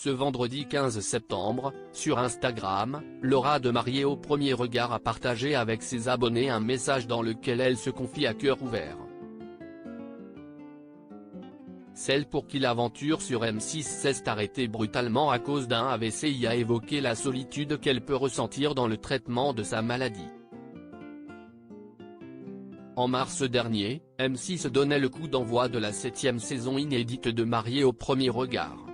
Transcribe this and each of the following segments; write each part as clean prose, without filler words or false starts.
Ce vendredi 15 septembre, sur Instagram, Laura de Mariée au premier regard a partagé avec ses abonnés un message dans lequel elle se confie à cœur ouvert. Celle pour qui l'aventure sur M6 s'est arrêtée brutalement à cause d'un AVC y a évoqué la solitude qu'elle peut ressentir dans le traitement de sa maladie. En mars dernier, M6 donnait le coup d'envoi de la 7e saison inédite de Mariée au premier regard.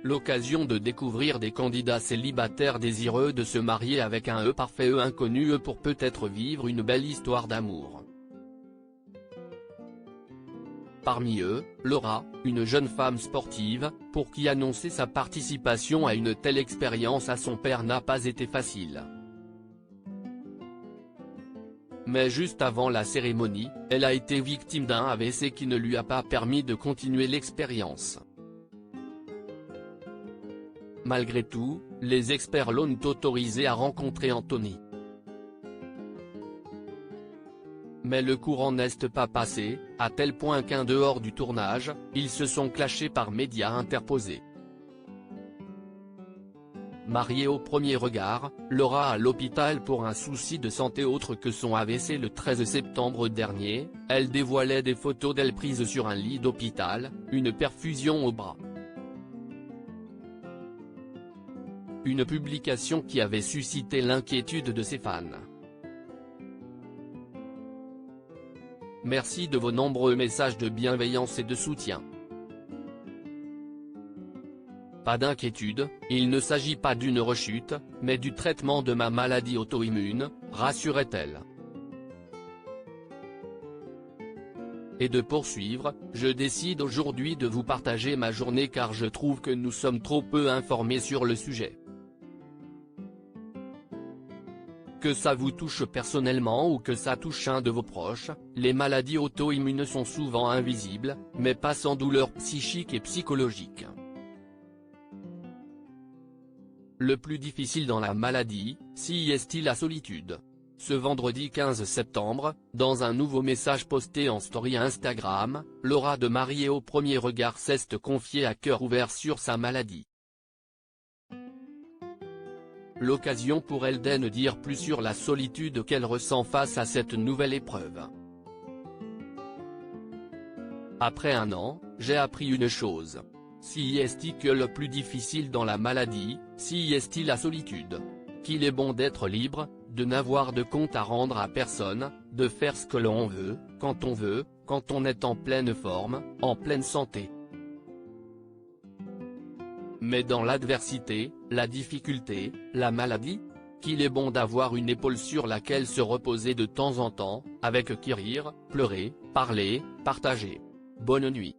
L'occasion de découvrir des candidats célibataires désireux de se marier avec un parfait inconnu pour peut-être vivre une belle histoire d'amour. Parmi eux, Laura, une jeune femme sportive, pour qui annoncer sa participation à une telle expérience à son père n'a pas été facile. Mais juste avant la cérémonie, elle a été victime d'un AVC qui ne lui a pas permis de continuer l'expérience. Malgré tout, les experts l'ont autorisé à rencontrer Anthony. Mais le courant n'est pas passé, à tel point qu'en dehors du tournage, ils se sont clashés par médias interposés. Mariée au premier regard, Laura à l'hôpital pour un souci de santé autre que son AVC le 13 septembre dernier, elle dévoilait des photos d'elle prises sur un lit d'hôpital, une perfusion au bras. Une publication qui avait suscité l'inquiétude de ses fans. Merci de vos nombreux messages de bienveillance et de soutien. Pas d'inquiétude, il ne s'agit pas d'une rechute, mais du traitement de ma maladie auto-immune, rassurait-elle. Et de poursuivre, je décide aujourd'hui de vous partager ma journée car je trouve que nous sommes trop peu informés sur le sujet. Que ça vous touche personnellement ou que ça touche un de vos proches, les maladies auto-immunes sont souvent invisibles, mais pas sans douleur psychique et psychologique. Le plus difficile dans la maladie, si est-il la solitude. Ce vendredi 15 septembre, dans un nouveau message posté en story Instagram, Laura de Mariée au premier regard s'est confiée à cœur ouvert sur sa maladie. L'occasion pour elle d'en dire plus sur la solitude qu'elle ressent face à cette nouvelle épreuve. Après un an, j'ai appris une chose. Si est-il que le plus difficile dans la maladie, si est-il la solitude. Qu'il est bon d'être libre, de n'avoir de compte à rendre à personne, de faire ce que l'on veut, quand on est en pleine forme, en pleine santé. Mais dans l'adversité, la difficulté, la maladie, qu'il est bon d'avoir une épaule sur laquelle se reposer de temps en temps, avec qui rire, pleurer, parler, partager. Bonne nuit.